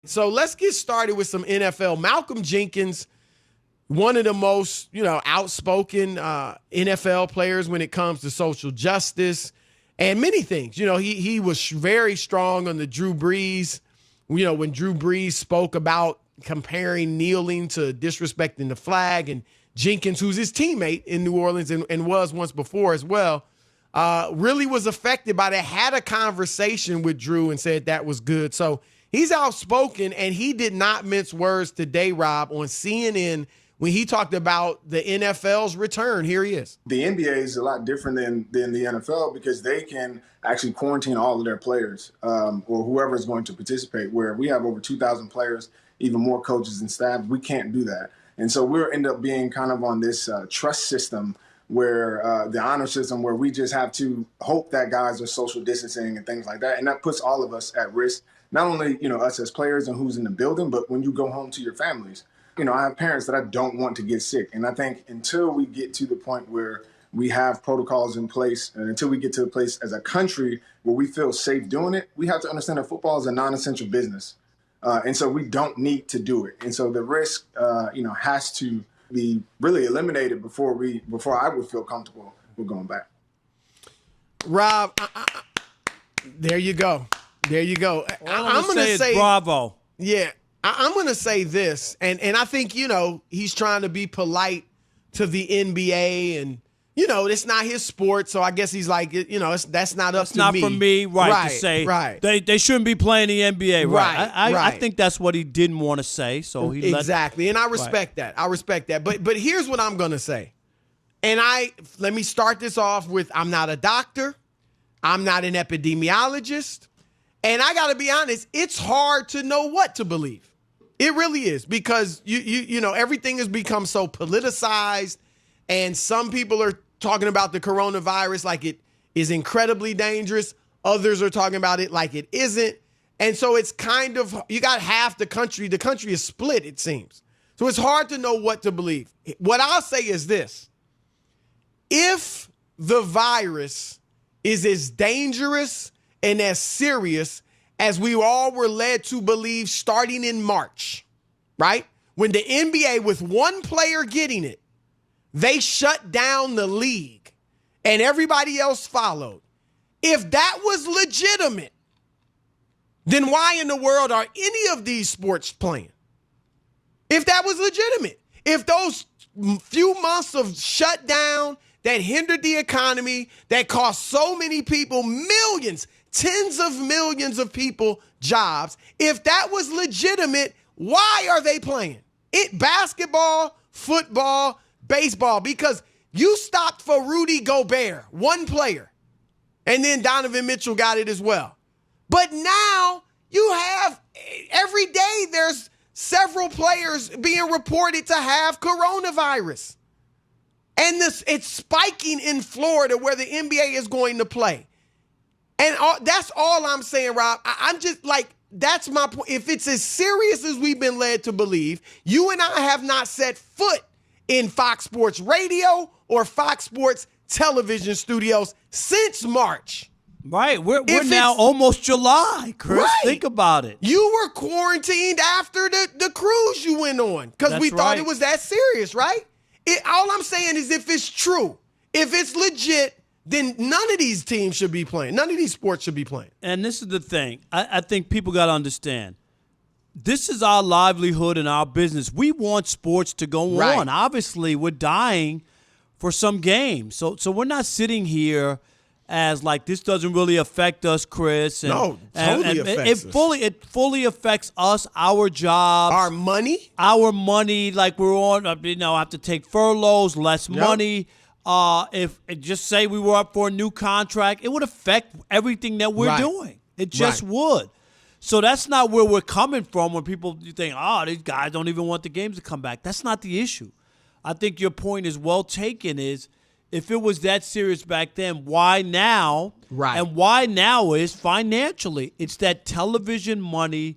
So let's get started with some NFL. Malcolm Jenkins, one of the most, outspoken NFL players when it comes to social justice and many things. He was very strong on the Drew Brees, when Drew Brees spoke about comparing kneeling to disrespecting the flag, and Jenkins, who's his teammate in New Orleans and was once before as well, really was affected by that, had a conversation with Drew and said that was good. So he's outspoken, and he did not mince words today, Rob, on CNN when he talked about the NFL's return. Here he is. The NBA is a lot different than the NFL because they can actually quarantine all of their players or whoever is going to participate, where we have over 2,000 players, even more coaches and staff. We can't do that. And so we'll end up being kind of on this trust system where the honor system, where we just have to hope that guys are social distancing and things like that. And that puts all of us at risk, not only, us as players and who's in the building, but when you go home to your families. I have parents that I don't want to get sick. And I think until we get to the point where we have protocols in place, and until we get to a place as a country where we feel safe doing it, we have to understand that football is a non-essential business. And so we don't need to do it. And so the risk, has to be really eliminated before I would feel comfortable with going back. Rob, there you go. There you go. I'm going to say bravo. Yeah. I'm going to say this, and I think, he's trying to be polite to the NBA, and, it's not his sport, so I guess he's like, that's not up to me. It's not for me, right, to say they shouldn't be playing the NBA, right? I think that's what he didn't want to say, so he exactly, and I respect that. I respect that, but here's what I'm going to say, and let me start this off with, I'm not a doctor, I'm not an epidemiologist, and I got to be honest, it's hard to know what to believe. It really is, because everything has become so politicized, and some people are talking about the coronavirus like it is incredibly dangerous. Others are talking about it like it isn't. And so it's kind of, you got half the country. The country is split, it seems. So it's hard to know what to believe. What I'll say is this. If the virus is as dangerous and as serious as we all were led to believe starting in March, right? When the NBA, with one player getting it, they shut down the league and everybody else followed. If that was legitimate, then why in the world are any of these sports playing? If that was legitimate, if those few months of shutdown that hindered the economy, that cost so many people millions, tens of millions of people jobs, if that was legitimate, why are they playing? Basketball, football, baseball, because you stopped for Rudy Gobert, one player, and then Donovan Mitchell got it as well. But now you have, every day there's several players being reported to have coronavirus. And it's spiking in Florida where the NBA is going to play. And that's all I'm saying, Rob. I'm just like, that's my point. If it's as serious as we've been led to believe, you and I have not set foot in Fox Sports Radio or Fox Sports television studios since March. Right. We're now almost July, Chris. Right. Think about it. You were quarantined after the cruise you went on because we thought it was that serious, right? All I'm saying is, if it's true, if it's legit, then none of these teams should be playing. None of these sports should be playing. And this is the thing. I think people got to understand. This is our livelihood and our business. We want sports to go on. Obviously, we're dying for some games. So we're not sitting here as like this doesn't really affect us, Chris. No, totally affects us. It fully affects us, our jobs. Our money. Like we're on, have to take furloughs, less money. If just say we were up for a new contract, it would affect everything that we're doing. It just would. So that's not where we're coming from when people think, these guys don't even want the games to come back. That's not the issue. I think your point is well taken is if it was that serious back then, why now? Right. And why now is financially. It's that television money,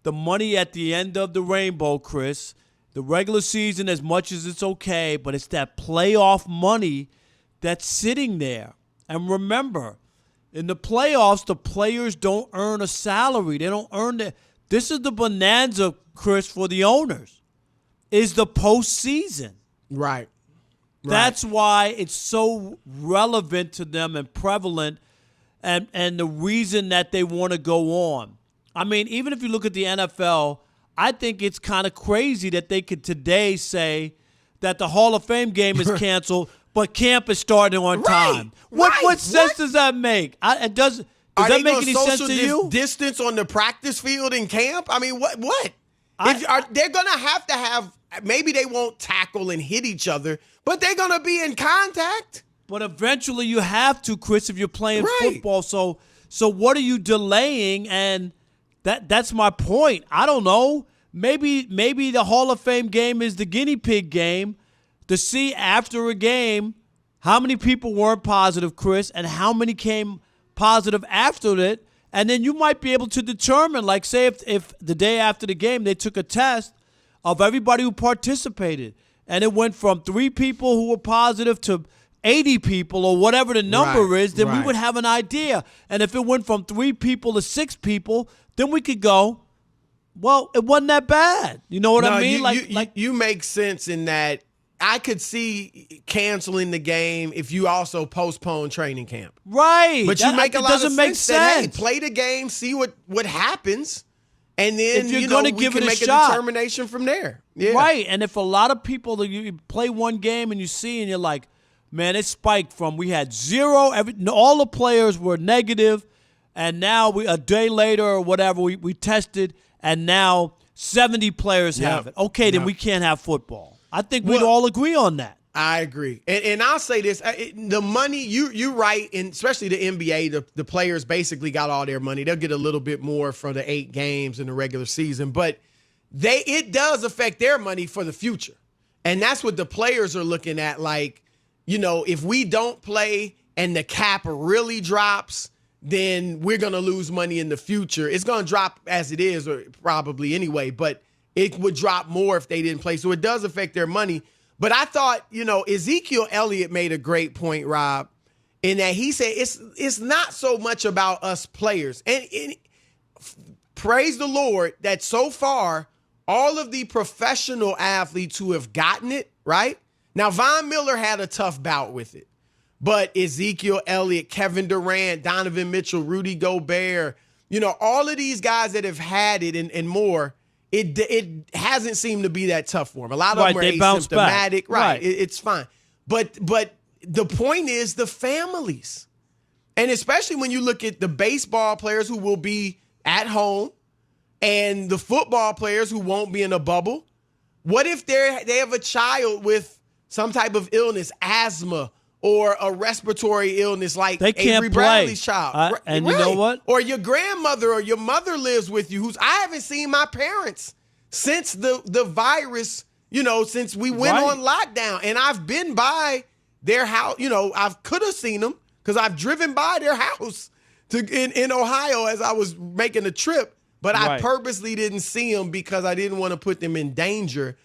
the money at the end of the rainbow, Chris. The regular season, as much as it's okay, but it's that playoff money that's sitting there. And remember, in the playoffs, the players don't earn a salary. They don't earn This is the bonanza, Chris, for the owners, is the postseason. Right. That's why it's so relevant to them and prevalent, and the reason that they want to go on. I mean, even if you look at the NFL, I think it's kind of crazy that they could today say that the Hall of Fame game is canceled, but camp is starting on time. What sense does that make? Does that make any sense to you? Distance on the practice field in camp? I mean, what? They're going to have, maybe they won't tackle and hit each other, but they're going to be in contact. But eventually you have to, Chris, if you're playing football. So what are you delaying? And that's my point. I don't know. Maybe the Hall of Fame game is the guinea pig game to see after a game how many people weren't positive, Chris, and how many came positive after it. And then you might be able to determine, like, say if the day after the game they took a test of everybody who participated, and it went from 3 people who were positive to 80 people or whatever the number is, then we would have an idea. And if it went from 3 people to 6 people, then we could go, well, it wasn't that bad. You know what I mean? You make sense in that. I could see canceling the game if you also postpone training camp. Right. But you make a lot of sense. That, hey, play the game, see what happens, and then if you're going to give it a make shot. A determination from there. Yeah. Right. And if a lot of people, you play one game and you see and you're like, man, it spiked from we had 0, all the players were negative, and now a day later or whatever, we tested, and now 70 players have it. Okay, then we can't have football. I think we'd all agree on that. I agree. And I'll say this. The money, you're right, and especially the NBA, the players basically got all their money. They'll get a little bit more for the 8 games in the regular season, but it does affect their money for the future. And that's what the players are looking at. Like, if we don't play and the cap really drops, then we're going to lose money in the future. It's going to drop as it is, or probably anyway, but it would drop more if they didn't play. So it does affect their money. But I thought, Ezekiel Elliott made a great point, Rob, in that he said it's not so much about us players. And praise the Lord that so far, all of the professional athletes who have gotten it, right? Now, Von Miller had a tough bout with it. But Ezekiel Elliott, Kevin Durant, Donovan Mitchell, Rudy Gobert, all of these guys that have had it and more, it hasn't seemed to be that tough for them. A lot of them are asymptomatic. Right. It's fine. But the point is the families. And especially when you look at the baseball players who will be at home and the football players who won't be in a bubble. What if they have a child with some type of illness, asthma, or a respiratory illness like Avery Bradley's child? And you know what? Or your grandmother or your mother lives with you, I haven't seen my parents since the virus, since we went on lockdown. And I've been by their house, I could have seen them because I've driven by their house in Ohio as I was making a trip, but I purposely didn't see them because I didn't want to put them in danger.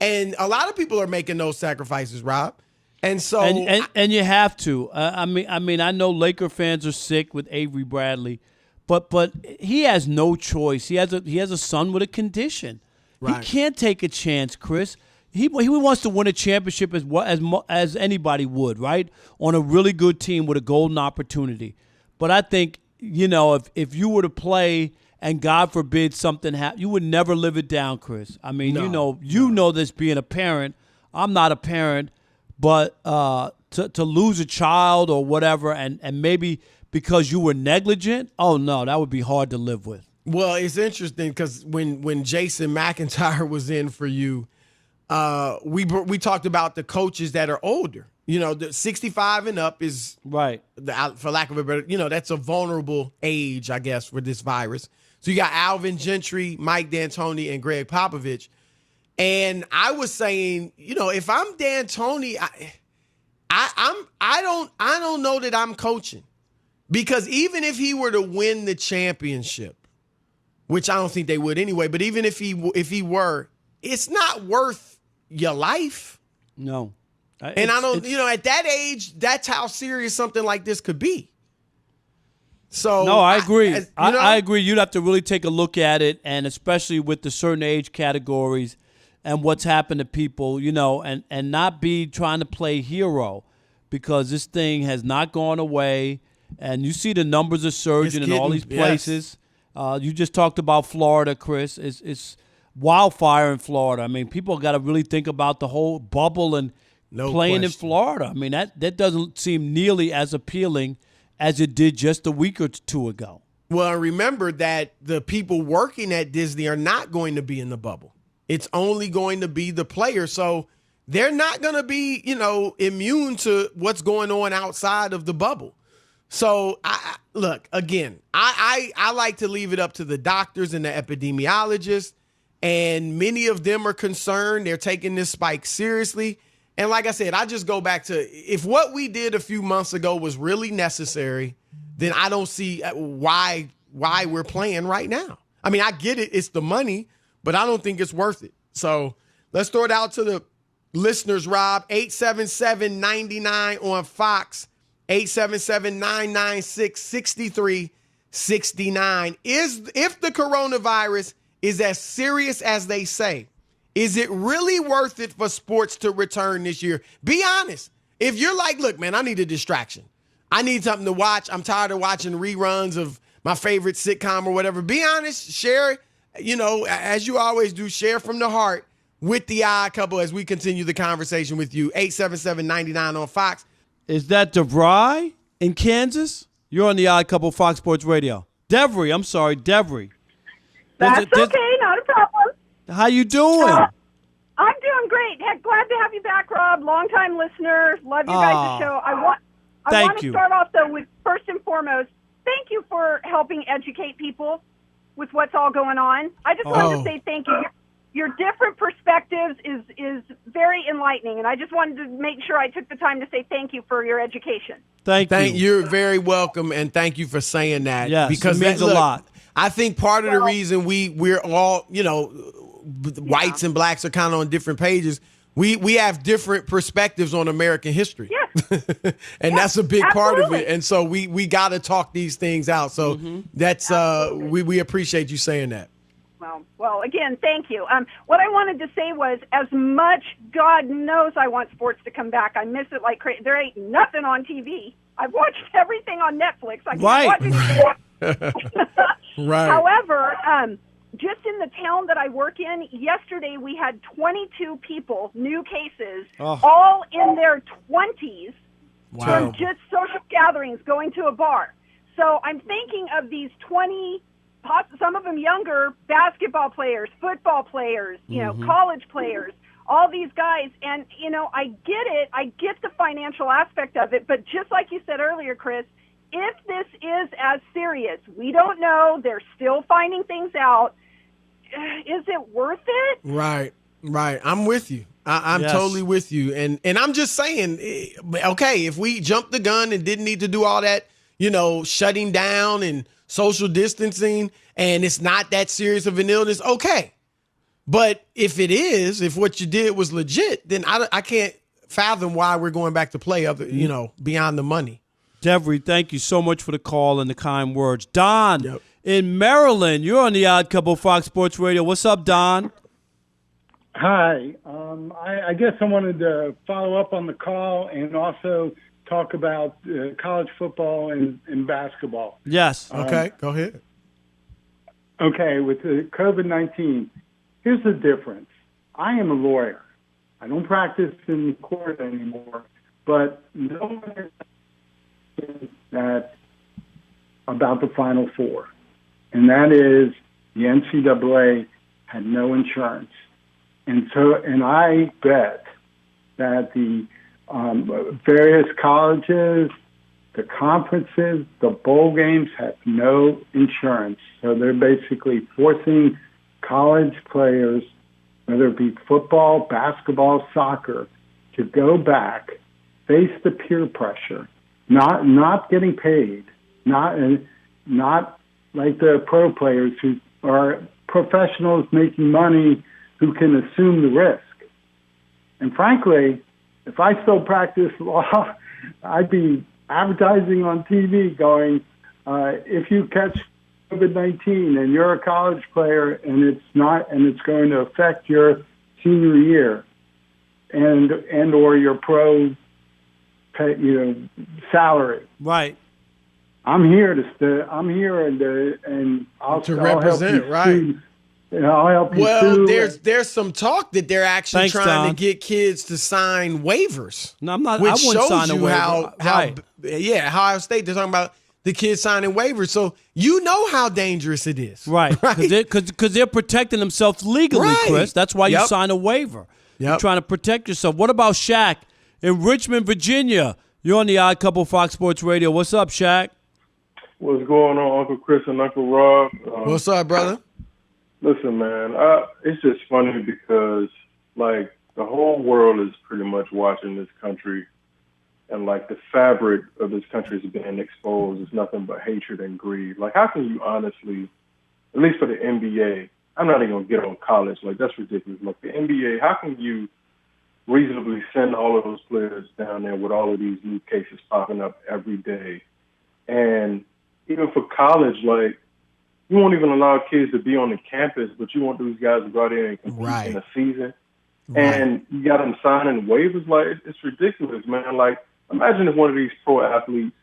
And a lot of people are making those sacrifices, Rob. And so, and you have to. I mean, I know Laker fans are sick with Avery Bradley, but he has no choice. He has a son with a condition. Right. He can't take a chance, Chris. He wants to win a championship as anybody would, right? On a really good team with a golden opportunity. But I think if you were to play and God forbid something happened, you would never live it down, Chris. I mean, you know this being a parent. I'm not a parent. But to lose a child or whatever, and maybe because you were negligent, oh, no, that would be hard to live with. Well, it's interesting because when Jason McIntyre was in for you, we talked about the coaches that are older. The 65 and up is, right, for lack of a better, that's a vulnerable age, I guess, for this virus. So you got Alvin Gentry, Mike D'Antoni, and Greg Popovich. And I was saying, if I'm D'Antoni, I don't know that I'm coaching, because even if he were to win the championship, which I don't think they would anyway, but even if he were, it's not worth your life. No, and I don't, at that age, that's how serious something like this could be. So no, I agree. I agree. You'd have to really take a look at it, and especially with the certain age categories and what's happened to people, and not be trying to play hero, because this thing has not gone away, and you see the numbers are surging in all these places. Yes. You just talked about Florida, Chris. It's wildfire in Florida. I mean, people got to really think about the whole bubble and playing in Florida. I mean, that doesn't seem nearly as appealing as it did just a week or two ago. Well, remember that the people working at Disney are not going to be in the bubble. It's only going to be the players. So they're not going to be, immune to what's going on outside of the bubble. So, look, again, I like to leave it up to the doctors and the epidemiologists, and many of them are concerned. They're taking this spike seriously. And like I said, I just go back to, if what we did a few months ago was really necessary, then I don't see why we're playing right now. I mean, I get it. It's the money, but I don't think it's worth it. So let's throw it out to the listeners, Rob. 877-99 on Fox, 877-996-6369. If the coronavirus is as serious as they say, is it really worth it for sports to return this year? Be honest. If you're like, look, man, I need a distraction. I need something to watch. I'm tired of watching reruns of my favorite sitcom or whatever. Be honest. Share, as you always do, share from the heart with the Odd Couple as we continue the conversation with you. 877-99 on Fox. Is that DeVry in Kansas? You're on the Odd Couple, Fox Sports Radio. Devery. That's okay. Not a problem. How you doing? I'm doing great. Heck, glad to have you back, Rob. Long-time listener. Love you guys' show. I want to start off, though, with first and foremost, thank you for helping educate people with what's all going on. I just wanted to say thank you. Your different perspectives is very enlightening, and I just wanted to make sure I took the time to say thank you for your education. Thank you. You're very welcome, and thank you for saying that. Yes, because it means a lot. I think part of the reason we're all, whites and blacks are kind of on different pages. We have different perspectives on American history. Yes. And that's a big part of it. Absolutely. And so we got to talk these things out. So that's we appreciate you saying that. Well, again, thank you. What I wanted to say was, as much, God knows I want sports to come back. I miss it like crazy. There ain't nothing on TV. I've watched everything on Netflix. I can't watch anything. Right. However, just in the town that I work in, yesterday we had 22 people, new cases, all in their 20s from just social gatherings, going to a bar. So I'm thinking of these 20, some of them younger, basketball players, football players, college players, all these guys. And, I get it. I get the financial aspect of it. But just like you said earlier, Chris, if this is as serious, we don't know. They're still finding things out. Is it worth it? Right. I'm with you. I'm totally with you. And I'm just saying, okay, if we jumped the gun and didn't need to do all that, shutting down and social distancing, and it's not that serious of an illness, okay. But if what you did was legit, then I can't fathom why we're going back to play beyond the money. Devery, thank you so much for the call and the kind words. Don in Maryland, you're on the Odd Couple, Fox Sports Radio. What's up, Don? Hi. I guess I wanted to follow up on the call and also talk about college football and basketball. Yes. Okay, go ahead. Okay, with the COVID-19, here's the difference. I am a lawyer. I don't practice in court anymore, but no one is that about the Final Four, and that is the NCAA had no insurance. And I bet that the various colleges, the conferences, the bowl games have no insurance. So they're basically forcing college players, whether it be football, basketball, soccer, to go back, face the peer pressure, not getting paid, not like the pro players who are professionals making money who can assume the risk. And frankly, if I still practiced law, I'd be advertising on TV going, if you catch COVID-19 and you're a college player and it's going to affect your senior year and or your pro salary. Right. I'm here and I'll represent, help you right? I'll help you. Well, there's some talk that they're actually trying Don. to get kids to sign waivers. No, I'm not. Which I wouldn't shows sign a you waiver. how Ohio State, they're talking about the kids signing waivers. So you know how dangerous it is. Right. Because they're protecting themselves legally, Right. Chris. That's why you sign a waiver. You're trying to protect yourself. What about Shaq in Richmond, Virginia? You're on the Odd Couple Fox Sports Radio. What's up, Shaq? What's going on, Uncle Chris and Uncle Rob? What's up, brother? Listen, man, it's just funny because, like, the whole world is pretty much watching this country, and, like, the fabric of this country is being exposed. It's nothing but hatred and greed. Like, how can you honestly, at least for the NBA, I'm not even going to get on college. Like, that's ridiculous. Like, the NBA, how can you reasonably send all of those players down there with all of these new cases popping up every day? And even for college, like, you won't even allow kids to be on the campus, but you want these guys to go out there and compete in a season. Right. And you got them signing waivers. Like, it's ridiculous, man. Like, imagine if one of these pro athletes,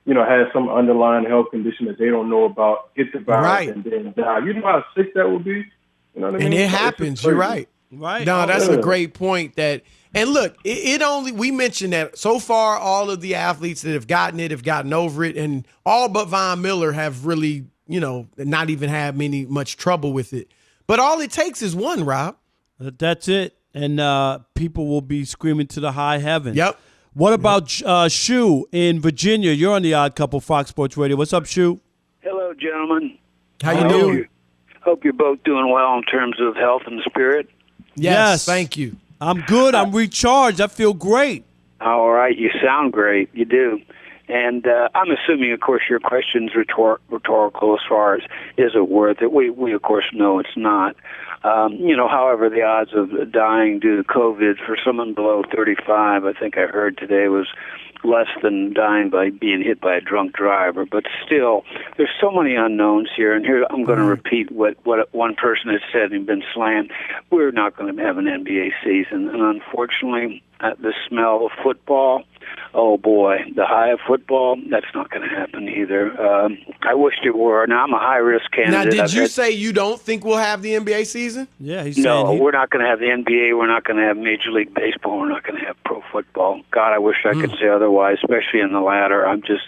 has some underlying health condition that they don't know about, get the virus, and then die. You know how sick that would be? You know what I mean? And it happens. You're right. Right. No, that's a great point. And look, we mentioned that so far all of the athletes that have gotten it have gotten over it, and all but Von Miller have really, not even had much trouble with it. But all it takes is one, Rob. That's it. And people will be screaming to the high heaven. Yep. What about Shu in Virginia? You're on the Odd Couple Fox Sports Radio. What's up, Shu? Hello, gentlemen. How you doing? Hope you're both doing well in terms of health and spirit. Yes, thank you. I'm good. I'm recharged. I feel great. All right. You sound great. You do. And I'm assuming, of course, your question's rhetorical as far as is it worth it? We of course, know it's not. However, the odds of dying due to COVID for someone below 35, I think I heard today, was less than dying by being hit by a drunk driver. But still, there's so many unknowns here. And here I'm going to repeat what one person has said and been slammed. We're not going to have an NBA season. And unfortunately, the smell of football, oh boy, the high of football, that's not going to happen either. I wished it were. Now, I'm a high-risk candidate. Now, did you say you don't think we'll have the NBA season? Yeah, he's saying no, we're not going to have the NBA. We're not going to have Major League Baseball. We're not going to have pro football. God, I wish I could say otherwise, especially in the latter. I'm just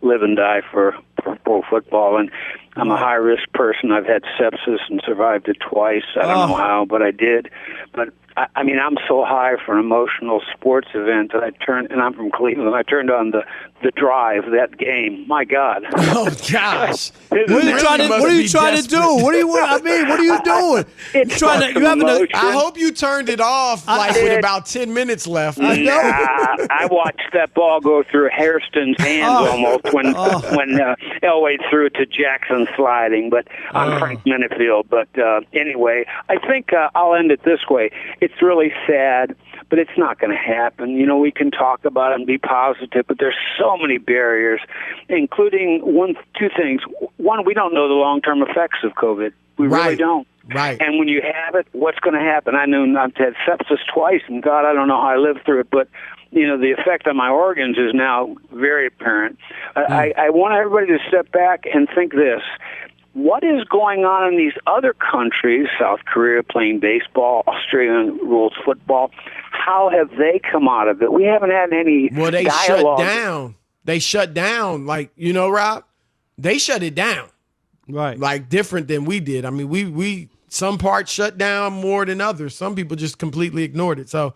live and die for pro football. And I'm a high-risk person. I've had sepsis and survived it twice. I don't know how, but I did. But I mean, I'm so high for an emotional sports event that and I'm from Cleveland, I turned on the Drive, that game. My God. Oh, gosh. What are you trying to do? What are you doing? I hope you turned it off with about 10 minutes left. I watched that ball go through Hairston's hands almost when Elway threw it to Jackson sliding, but on Frank Minifield. But anyway, I think I'll end it this way. It's really sad, but it's not going to happen. We can talk about it and be positive, but there's so many barriers, including two things. One, we don't know the long-term effects of COVID. We really don't. Right. And when you have it, what's going to happen? I know I've had sepsis twice, and God, I don't know how I lived through it, but the effect on my organs is now very apparent. I want everybody to step back and think this. What is going on in these other countries, South Korea playing baseball, Australia rules football? How have they come out of it? We haven't had any they dialogue. Shut down. They shut down, Rob? They shut it down. Right. Like different than we did. I mean, we some parts shut down more than others. Some people just completely ignored it. So